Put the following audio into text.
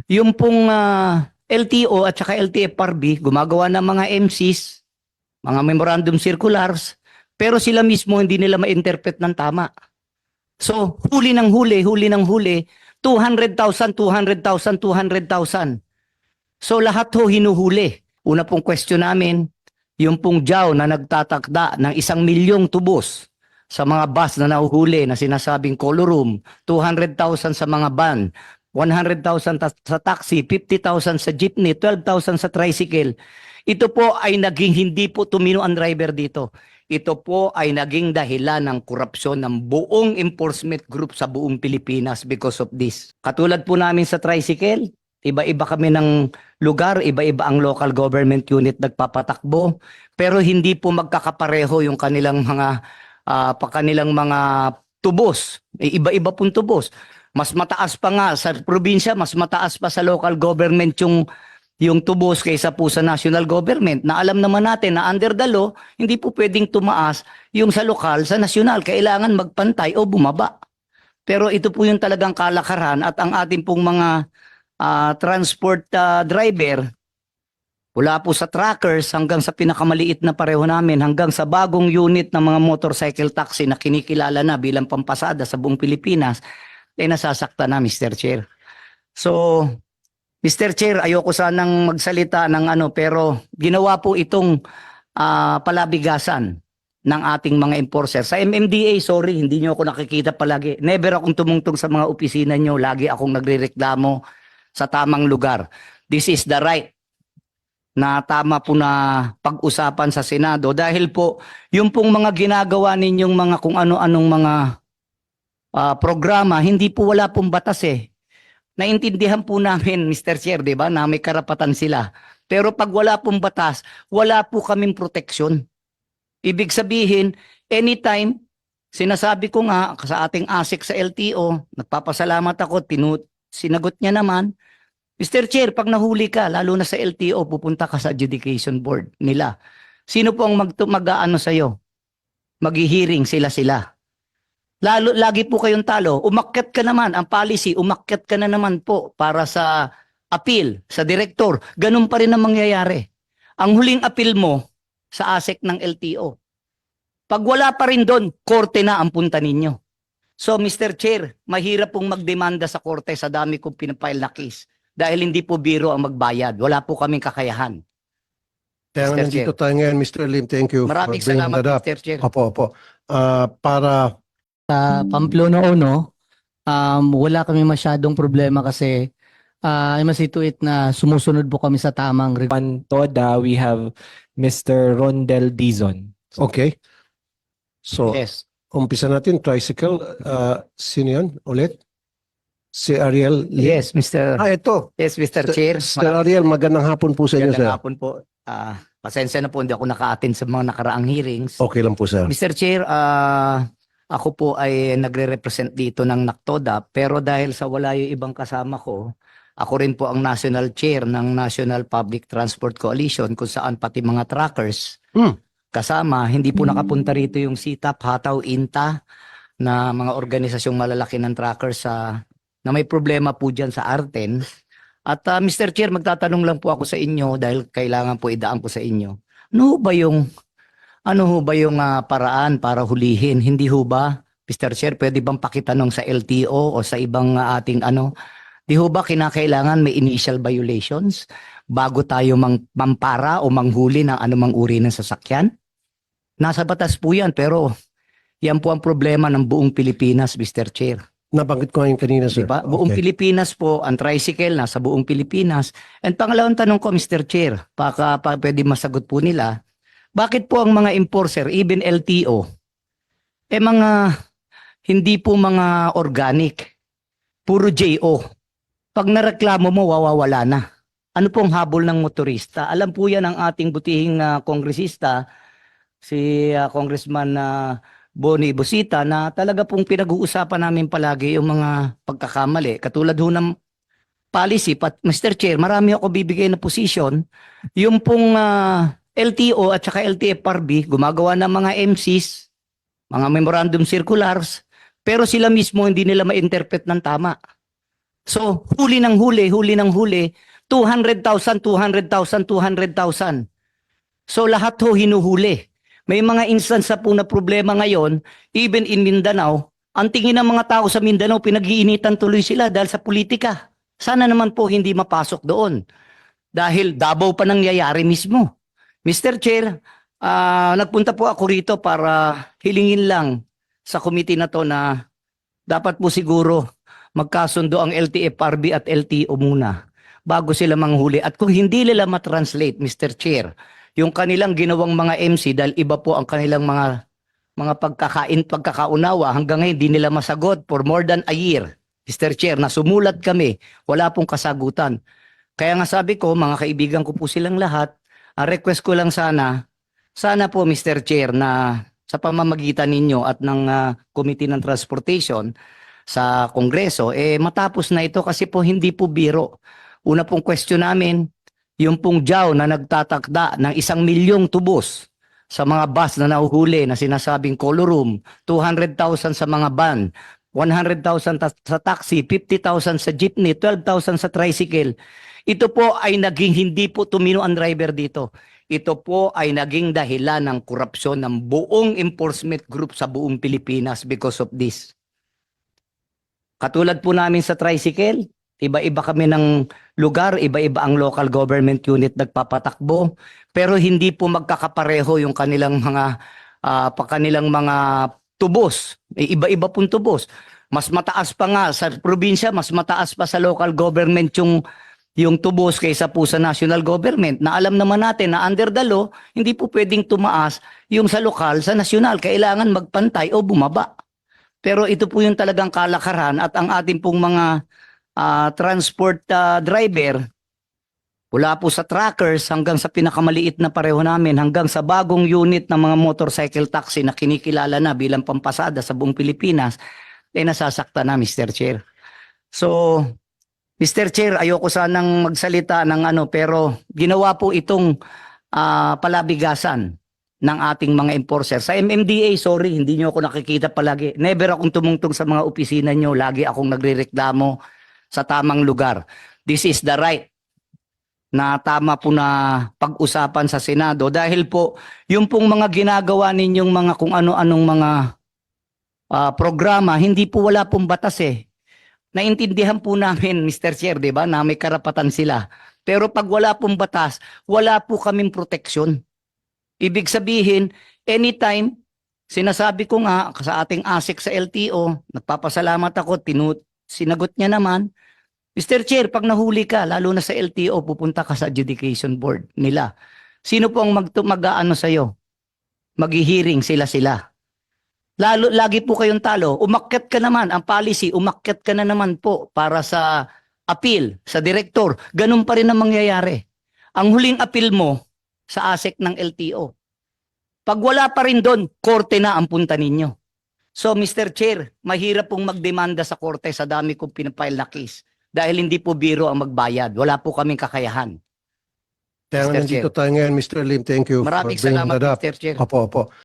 Yung pong LTO at saka LTFRB, gumagawa ng mga MCs, mga memorandum circulars, pero sila mismo hindi nila ma-interpret ng tama. So, huli ng huli, 200,000, 200,000, 200,000. So, lahat ho hinuhuli. Una pong question namin, yung pong JAW na nagtatakda ng 1,000,000 tubos sa mga bus na nahuhuli na sinasabing color room, 200,000 sa mga van, 100,000 sa taxi, 50,000 sa jeepney, 12,000 sa tricycle. Ito po ay naging hindi po tumino ang driver dito. Ito po ay naging dahilan ng korupsyon ng buong enforcement group sa buong Pilipinas because of this. Katulad po namin sa tricycle, iba-iba kami ng lugar, iba-iba ang local government unit nagpapatakbo, pero hindi po magkakapareho yung kanilang mga tubos. Iba-iba pong tubos. Mas mataas pa nga sa probinsya, mas mataas pa sa local government yung tubos kaysa po sa national government, na alam naman natin na under the law, hindi po pwedeng tumaas yung sa lokal, sa national. Kailangan magpantay o bumaba. Pero ito po yung talagang kalakaran, at ang ating pong mga transport driver, wala po sa trackers hanggang sa pinakamaliit na pareho namin, hanggang sa bagong unit ng mga motorcycle taxi na kinikilala na bilang pampasada sa buong Pilipinas, ay nasasakta na, Mr. Chair. So, Mr. Chair, ayoko sanang magsalita ng pero ginawa po itong palabigasan ng ating mga enforcer. Sa MMDA, sorry, hindi nyo ako nakikita palagi. Never akong tumungtong sa mga opisina nyo. Lagi akong nagrereklamo sa tamang lugar. This is the right na tama po na pag-usapan sa Senado. Dahil po, yung pong mga ginagawa ninyong mga kung ano-anong mga programa, hindi po wala pong batas eh. Naintindihan po namin, Mr. Chair, di ba, na may karapatan sila. Pero pag wala pong batas, wala po kaming proteksyon. Ibig sabihin, anytime, sinasabi ko nga sa ating ASEC sa LTO, nagpapasalamat ako, sinagot niya naman, Mr. Chair, pag nahuli ka, lalo na sa LTO, pupunta ka sa adjudication board nila. Sino po ang mag-aano sa'yo? Mag-hearing sila. Lagi po kayong talo. Umakyat ka naman, ang policy, umakyat ka na naman po para sa appeal, sa direktor. Ganun pa rin ang mangyayari. Ang huling appeal mo sa ASEC ng LTO. Pag wala pa rin doon, korte na ang punta ninyo. So, Mr. Chair, mahirap pong magdemanda sa korte sa dami kong pinapile na case. Dahil hindi po biro ang magbayad. Wala po kaming kakayahan. Kaya nga nandito tayo ngayon, Mr. Lim. Thank you Maraming for bringing salamat, that up. Mr. Chair. Opo. Para Pamplona Uno, wala kami masyadong problema kasi I must see to it na sumusunod po kami sa tamang Pantoda, we have Mr. Rondel Dizon. okay. So, Yes. umpisa natin, tricycle. Sino yan ulit? Si Ariel Lim. Yes, Mr. Ito. Yes, Mr. Chair. Mr. Ariel, magandang hapon po sa inyo, sir. Magandang hapon po. Pasensya na po, hindi ako naka-attend sa mga nakaraang hearings. Okay lang po, sir. Mr. Chair, ako po ay nagre-represent dito ng NACTODA, pero dahil sa wala yung ibang kasama ko, ako rin po ang national chair ng National Public Transport Coalition, kung saan pati mga trackers kasama. Hindi po nakapunta rito yung CTAP, HATAW, INTA, na mga organisasyong malalaki ng trackers na may problema po dyan sa ARTEN. At Mr. Chair, magtatanong lang po ako sa inyo dahil kailangan po idaan po sa inyo. Ano ho ba yung paraan para hulihin? Hindi ho ba, Mr. Chair, pwede bang pakitanong sa LTO o sa ibang ating di ho ba kinakailangan may initial violations bago tayo mampara o manghuli ng anumang uri ng sasakyan? Nasa batas po yan, pero yan po ang problema ng buong Pilipinas, Mr. Chair. Nabanggit ko ngayon kanina, sir. Diba? Buong Pilipinas po, ang tricycle nasa buong Pilipinas. And pangalawang tanong ko, Mr. Chair, pwede masagot po nila, bakit po ang mga enforcer, even LTO, hindi po mga organic, puro JO. Pag nareklamo mo, wawawala na. Ano pong habol ng motorista? Alam po yan ang ating butihing kongresista, si Congressman Bonnie Bosita, na talaga pong pinag-uusapan namin palagi yung mga pagkakamali. Katulad ho ng policy, Mr. Chair, marami ako bibigay na position. Yung pong LTO at saka LTFRB, gumagawa ng mga MCs, mga memorandum circulars, pero sila mismo hindi nila ma-interpret ng tama. So, huli ng huli, 200,000, 200,000, 200,000. So, lahat ho hinuhuli. May mga instansa po na problema ngayon, even in Mindanao, ang tingin ng mga tao sa Mindanao, pinag-iinitan tuloy sila dahil sa politika. Sana naman po hindi mapasok doon. Dahil Davao pa nangyayari mismo. Mr. Chair, nagpunta po ako rito para hilingin lang sa committee na to na dapat po siguro magkasundo ang LTFRB at LTO muna bago sila manghuli. At kung hindi nila matranslate, Mr. Chair, yung kanilang ginawang mga MC dahil iba po ang kanilang mga pagkakaunawa hanggang ngayon di nila masagot for more than a year. Mr. Chair, na sumulat kami, wala pong kasagutan. Kaya nga sabi ko, mga kaibigan ko po silang lahat, ang request ko lang sana po Mr. Chair na sa pamamagitan ninyo at ng Committee ng Transportation sa Kongreso, matapos na ito kasi po hindi po biro. Una pong question namin, yung pong JAW na nagtatakda ng 1 milyong tubos sa mga bus na nahuhuli na sinasabing colorum, 200,000 sa mga van, 100,000 sa taxi, 50,000 sa jeepney, 12,000 sa tricycle. Ito po ay naging hindi po tumino ang driver dito. Ito po ay naging dahilan ng korupsyon ng buong enforcement group sa buong Pilipinas because of this. Katulad po namin sa tricycle, iba-iba kami ng lugar, iba-iba ang local government unit nagpapatakbo, pero hindi po magkakapareho yung kanilang mga tubos. Iba-iba pong tubos. Mas mataas pa nga sa probinsya, mas mataas pa sa local government yung tubos kaysa po sa national government. Na alam naman natin na under the law, hindi po pwedeng tumaas yung sa lokal, sa national. Kailangan magpantay o bumaba. Pero ito po yung talagang kalakaran at ang ating pong mga transport driver, mula po sa truckers hanggang sa pinakamaliit na pareho namin, hanggang sa bagong unit ng mga motorcycle taxi na kinikilala na bilang pampasada sa buong Pilipinas, nasasakta na, Mr. Chair. So, Mr. Chair, ayoko sanang magsalita ng pero ginawa po itong palabigasan ng ating mga enforcer. Sa MMDA, sorry, hindi nyo ako nakikita palagi. Never akong tumungtong sa mga opisina nyo. Lagi akong nagrereklamo sa tamang lugar. This is the right na tama po na pag-usapan sa Senado dahil po yung pong mga ginagawa ninyong mga kung ano-anong mga programa, hindi po wala pong batas eh. Naintindihan po namin, Mr. Chair, di ba, na may karapatan sila. Pero pag wala pong batas, wala po kaming proteksyon. Ibig sabihin, anytime, sinasabi ko nga sa ating ASIC sa LTO, nagpapasalamat ako, sinagot niya naman, Mr. Chair, pag nahuli ka, lalo na sa LTO, pupunta ka sa adjudication board nila. Sino po ang mag-aano sa'yo? Mag-hearing sila. Lagi po kayong talo. Umakyat ka naman, ang policy, umakyat ka na naman po para sa appeal, sa director. Ganun pa rin ang mangyayari. Ang huling appeal mo sa ASIC ng LTO. Pag wala pa rin doon, korte na ang punta ninyo. So, Mr. Chair, mahirap pong magdemanda sa korte sa dami kong pinapile na case. Dahil hindi po biro ang magbayad. Wala po kaming kakayahan. Kaya Mr. nga nandito tayo ngayon, Mr. Lim. Thank you Maraming for bringing salamat, that up. Mr. Chair. Opo.